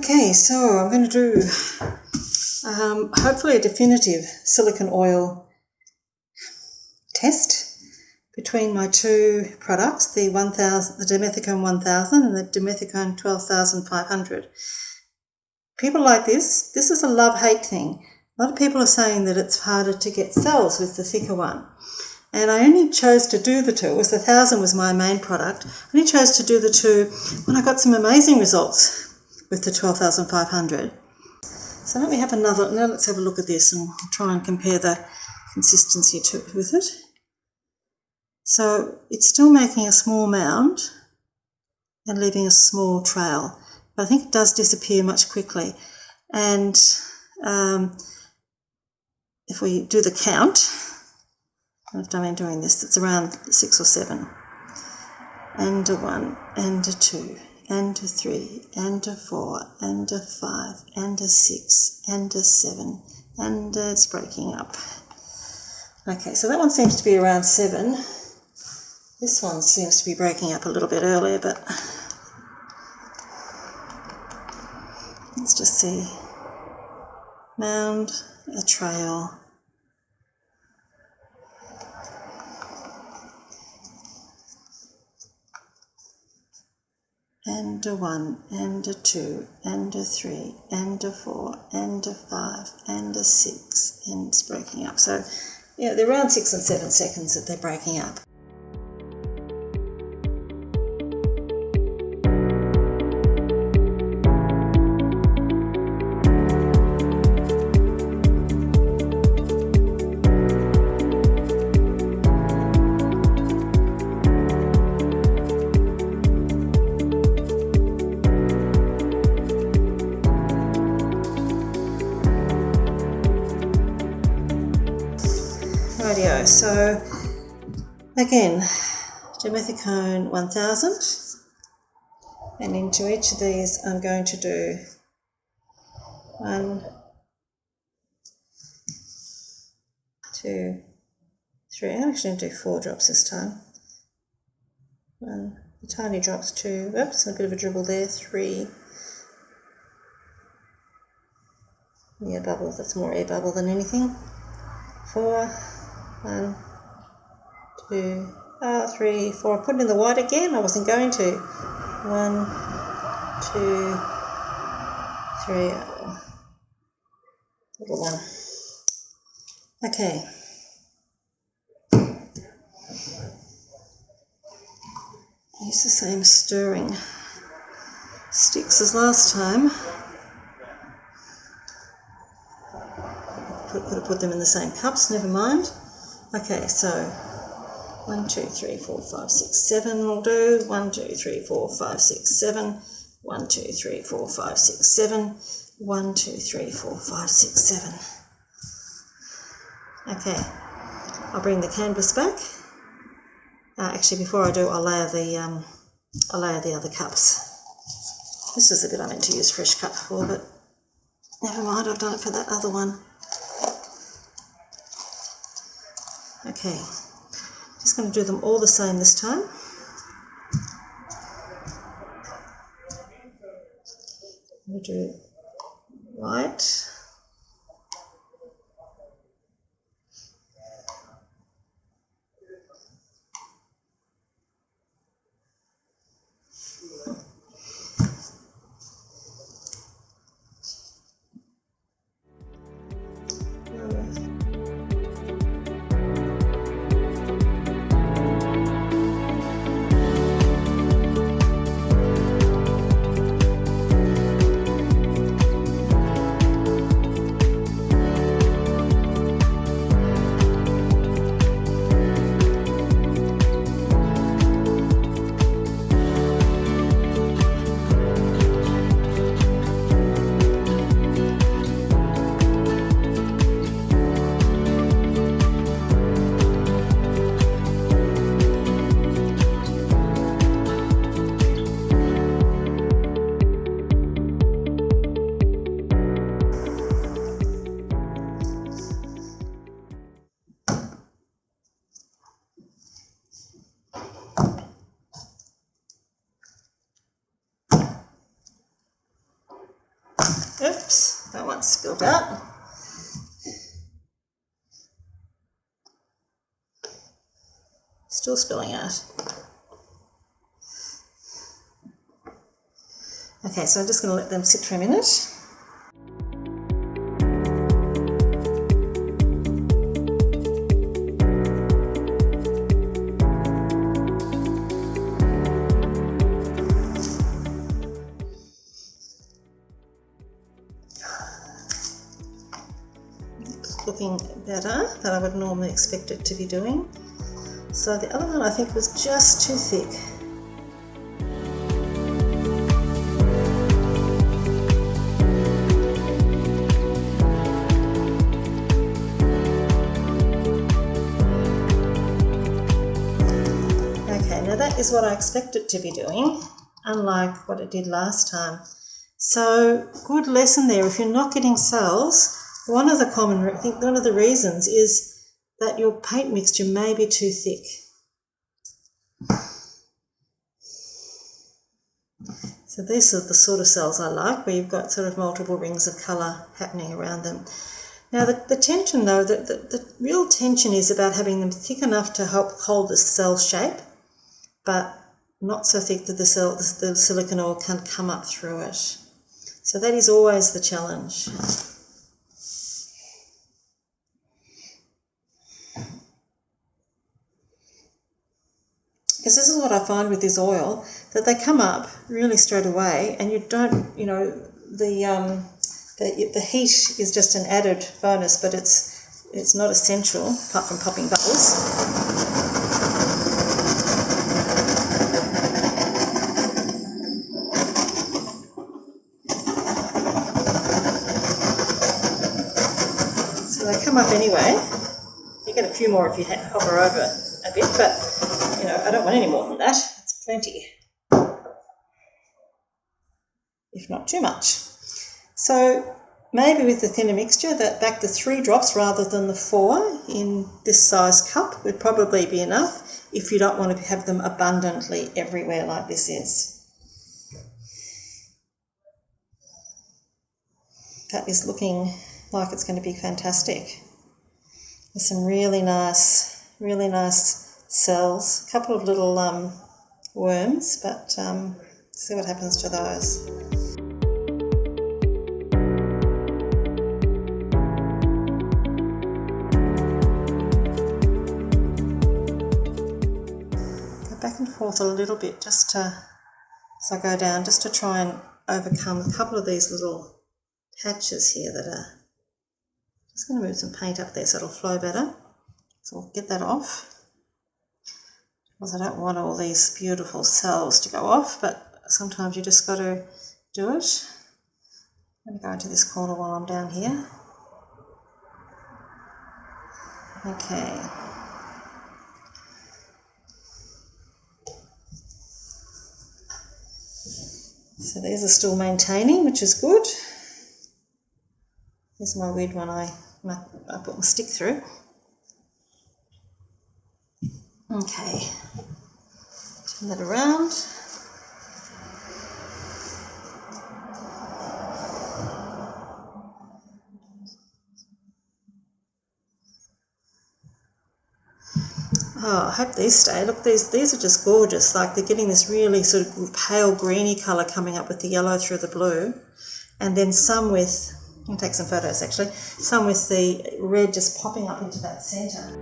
Okay, so I'm going to do hopefully a definitive silicone oil test between my two products, the Dimethicone 1000 and the Dimethicone 12,500. People like this is a love-hate thing. A lot of people are saying that it's harder to get cells with the thicker one. And I only chose to do the two, the 1000 was my main product. I only chose to do the two when I got some amazing results with the 12,500. So let me have another, now let's have a look at this and try and compare the consistency with it. So it's still making a small mound and leaving a small trail, but I think it does disappear much quickly. And if we do the count, I've been doing this, it's around 6 or 7. And a 1, and a 2, and a 3, and a 4, and a 5, and a 6, and a 7, and it's breaking up. Okay, so that one seems to be around 7. This one seems to be breaking up a little bit earlier, but let's just see. Mound, a trail. And a 1, and a 2, and a 3, and a 4, and a 5, and a 6, and it's breaking up. So, yeah, they're around 6 and 7 seconds that they're breaking up. Rightio, so again, Dimethicone 1000, and into each of these I'm going to do 1, 2, 3, I'm actually going to do 4 drops this time. 1, the tiny drops, 2, oops, a bit of a dribble there, 3, air bubble, that's more air bubble than anything, 4, 1, 2, 3, 4. I put it in the white again. I wasn't going to. 1, 2, 3. Little one. Okay. Use the same stirring sticks as last time. Could have put them in the same cups. Never mind. Okay, so 1, 2, 3, 4, 5, 6, 7 will do. 1, 2, 3, 4, 5, 6, 7. 1, 2, 3, 4, 5, 6, 7. 1, 2, 3, 4, 5, 6, 7. Okay, I'll bring the canvas back. Actually, before I do, I'll layer the other cups. This is the bit I meant to use fresh cup for, but never mind. I've done it for that other one. Okay, just going to do them all the same this time. I'm going to do white, it's spilled out. Still spilling out. Okay, so I'm just going to let them sit for a minute. It's looking better than I would normally expect it to be doing. So the other one I think was just too thick. Okay, now that is what I expect it to be doing, unlike what it did last time. So good lesson there. If you're not getting cells, one of the reasons is that your paint mixture may be too thick. So these are the sort of cells I like, where you've got sort of multiple rings of colour happening around them. Now the tension though, the real tension is about having them thick enough to help hold the cell shape, but not so thick that the silicone oil can't come up through it. So that is always the challenge. Because this is what I find with this oil, that they come up really straight away, and you don't, the heat is just an added bonus, but it's not essential apart from popping bubbles. So they come up anyway. You get a few more if you hover over a bit, but I don't want any more than that. It's plenty, if not too much. So maybe with the thinner mixture, that back to 3 drops rather than the 4 in this size cup would probably be enough if you don't want to have them abundantly everywhere like this is. That is looking like it's going to be fantastic. There's some really nice cells, a couple of little worms, but see what happens to those. Go back and forth a little bit just to, as I go down, just to try and overcome a couple of these little patches here that are, just going to move some paint up there so it'll flow better. So I'll get that off, because I don't want all these beautiful cells to go off, but sometimes you just got to do it. I'm going to go into this corner while I'm down here. Okay. So these are still maintaining, which is good. Here's my weird one I put my stick through. Okay, turn that around. Oh, I hope these stay. Look, these are just gorgeous. Like, they're getting this really sort of pale greeny colour coming up with the yellow through the blue. And then some with, I'll take some photos actually, some with the red just popping up into that centre.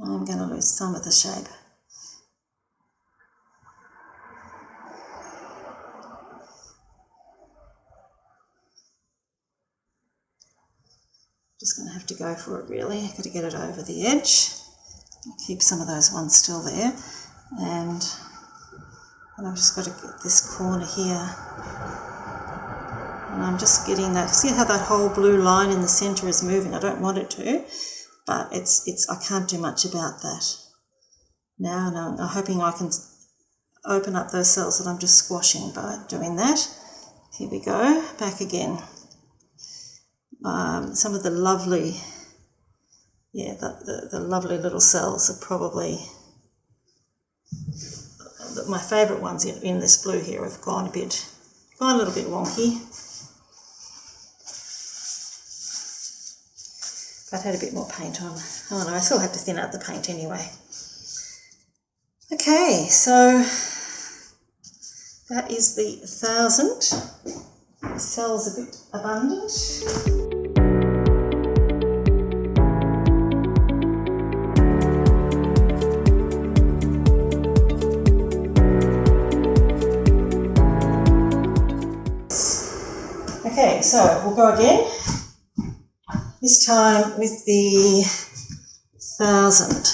I'm going to lose some of the shape. Just going to have to go for it really. I've got to get it over the edge. Keep some of those ones still there. And I've just got to get this corner here And I'm just getting that. See how that whole blue line in the centre is moving? I don't want it to, but I can't do much about that. Now, and I'm hoping I can open up those cells that I'm just squashing by doing that. Here we go, back again. Some of the lovely, the lovely little cells are probably, my favourite ones in this blue here have gone a little bit wonky. If I'd had a bit more paint on. Oh no, I still have to thin out the paint anyway. Okay, so that is the 1,000. The cell's a bit abundant. Okay, so we'll go again. This time with the 1,000.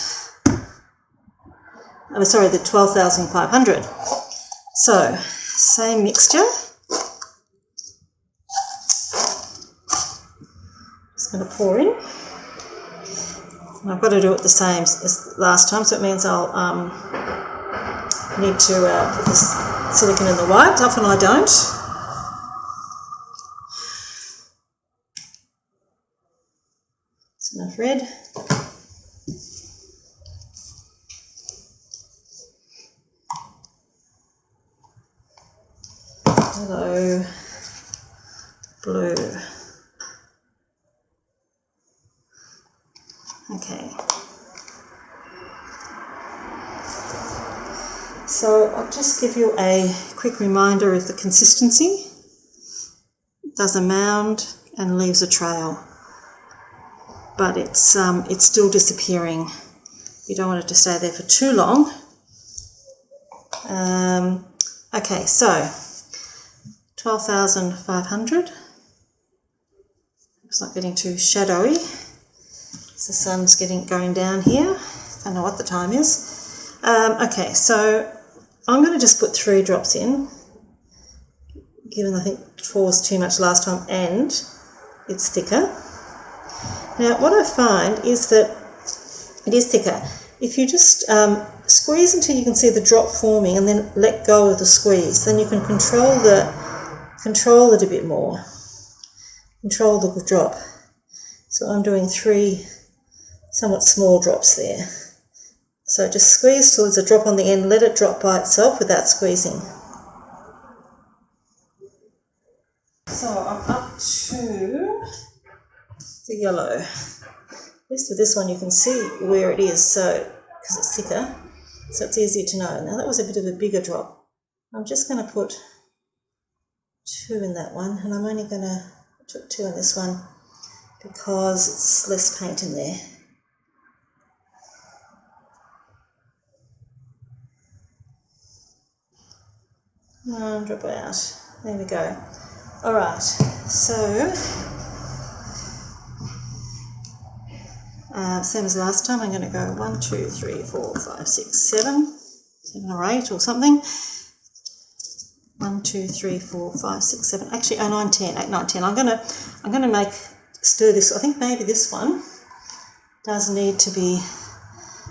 Oh, sorry, the 12,500. So, same mixture. Just going to pour in. And I've got to do it the same as last time, so it means I'll need to put the silicone in the white. Often I don't. That's enough red. Hello, blue. Okay. So I'll just give you a quick reminder of the consistency. It does a mound and leaves a trail, but it's still disappearing. You don't want it to stay there for too long. Okay, so 12,500. It's not getting too shadowy. The sun's going down here. I don't know what the time is. Okay, so I'm going to just put 3 drops in, given I think 4 was too much last time and it's thicker. Now, what I find is that it is thicker. If you just squeeze until you can see the drop forming and then let go of the squeeze, then you can control it a bit more. Control the drop. So I'm doing 3 somewhat small drops there. So just squeeze till there's a drop on the end, let it drop by itself without squeezing. So I'm up to the yellow. At least with this one you can see where it is, so because it's thicker, so it's easier to know. Now that was a bit of a bigger drop. I'm just going to put 2 in that one, and I'm only going to put 2 in this one because it's less paint in there. And drop it out. There we go. Alright, so same as last time, I'm going to go 1, 2, 3, 4, 5, 6, 7 or 8 or something. 1, 2, 3, 4, 5, 6, 7. Actually, 9, 10. 8, 9, 10. I'm gonna stir this. I think maybe this one does need to be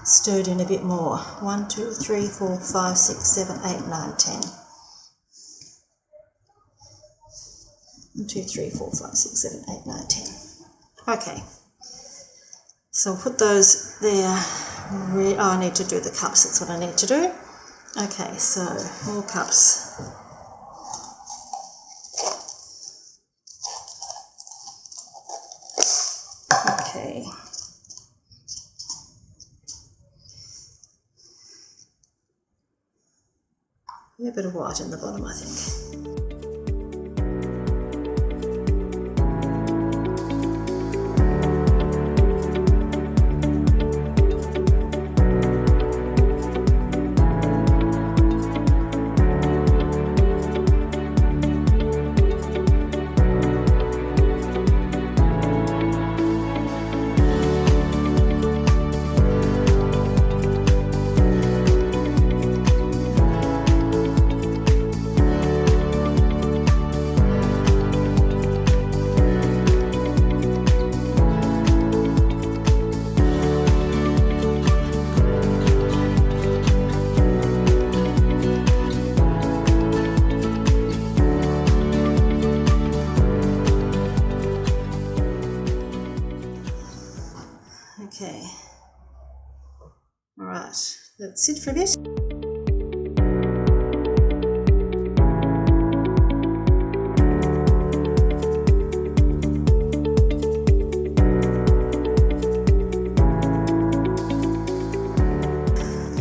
stirred in a bit more. 1, 2, 3, 4, 5, 6, 7, 8, 9, 10. 1, 2, 3, 4, 5, 6, 7, 8, 9, 10. Okay. So I'll put those there. Oh, I need to do the cups. That's what I need to do. Okay, so more cups. Okay. A bit of white in the bottom, I think. Right, let it sit for a bit.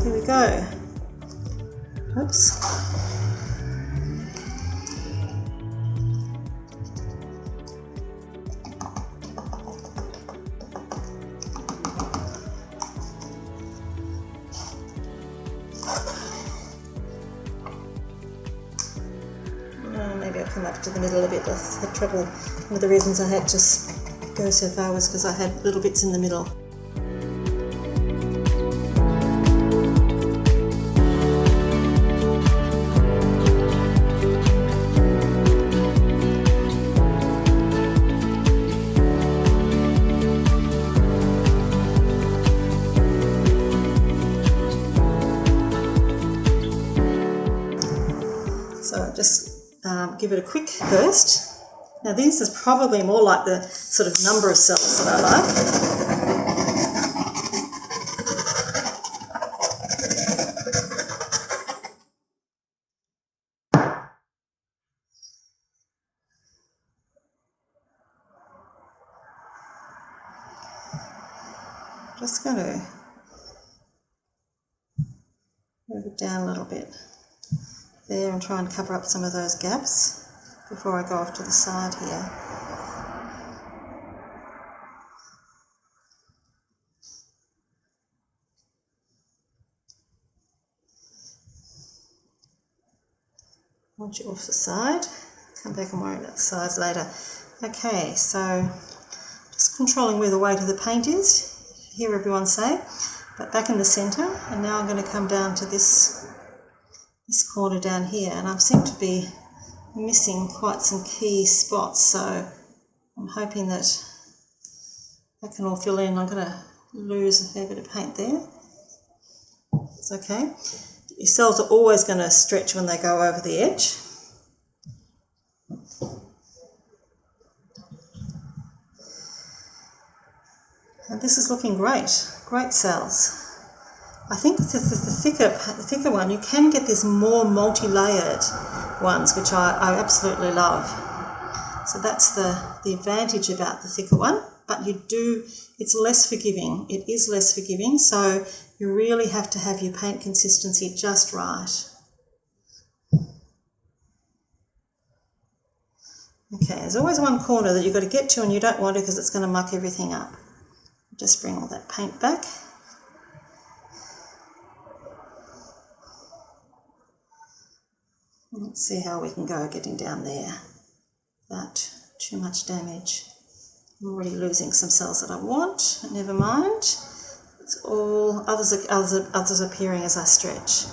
Here we go. Oops. Maybe I'll come up to the middle a bit. I had trouble. One of the reasons I had to go so far was because I had little bits in the middle. So just give it a quick burst. Now this is probably more like the sort of number of cells that I like. Just going to move it down a little bit there and try and cover up some of those gaps before I go off to the side here. Once you're off the side, come back and worry about the sides later. Okay, so just controlling where the weight of the paint is, you hear everyone say, but back in the centre, and now I'm going to come down to this corner down here, and I seem to be missing quite some key spots, so I'm hoping that can all fill in. I'm going to lose a fair bit of paint there. It's okay. Your cells are always going to stretch when they go over the edge. And this is looking great. Great cells. I think the thicker one, you can get these more multi-layered ones, which I absolutely love. So that's the advantage about the thicker one, but it's less forgiving. It is less forgiving, so you really have to have your paint consistency just right. Okay, there's always one corner that you've got to get to and you don't want to because it's going to muck everything up. Just bring all that paint back. Let's see how we can go getting down there without too much damage. I'm already losing some cells that I want, but never mind. It's all others appearing as I stretch.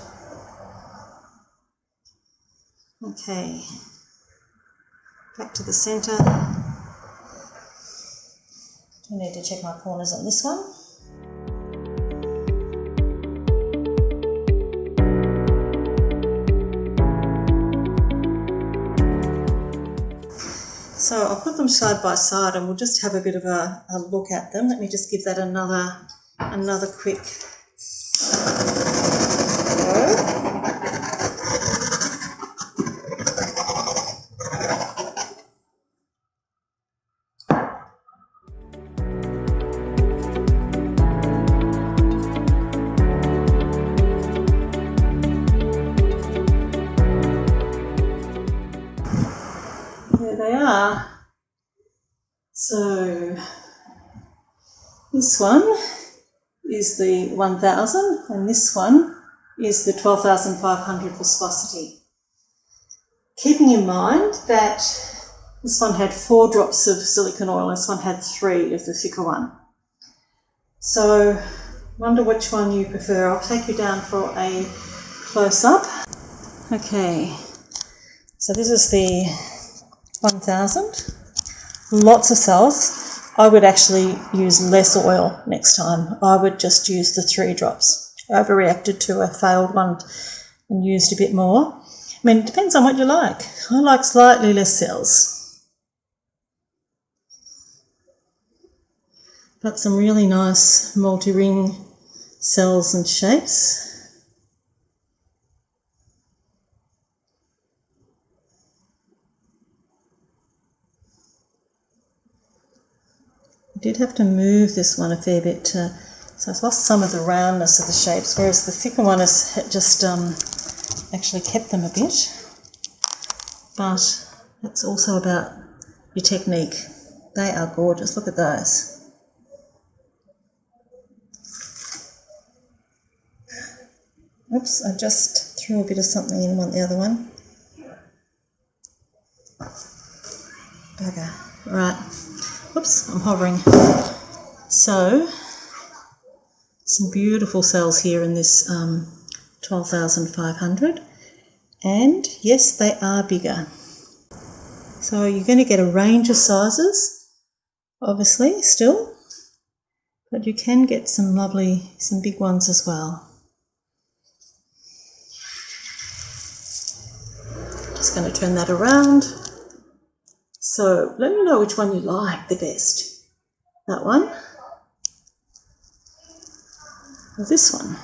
Okay, back to the centre. I need to check my corners on this one. So I'll put them side by side and we'll just have a bit of a look at them. Let me just give that another quick go. There they are. So this one is the 1000 and this one is the 12,500 viscosity. Keeping in mind that this one had 4 drops of silicone oil, this one had 3 of the thicker one. So wonder which one you prefer. I'll take you down for a close-up. Okay, so this is the 1000. Lots of cells. I would actually use less oil next time. I would just use the 3 drops. I overreacted to a failed one and used a bit more. I mean, it depends on what you like. I like slightly less cells. But some really nice multi-ring cells and shapes. I did have to move this one a fair bit so I've lost some of the roundness of the shapes, whereas the thicker one has just actually kept them a bit. But it's also about your technique. They are gorgeous, look at those. Oops, I just threw a bit of something in the other one. Bugger. Right. Whoops, I'm hovering. So, some beautiful cells here in this 12,500. And yes, they are bigger. So you're going to get a range of sizes, obviously, still. But you can get some big ones as well. Just going to turn that around. So let me know which one you like the best. That one or this one.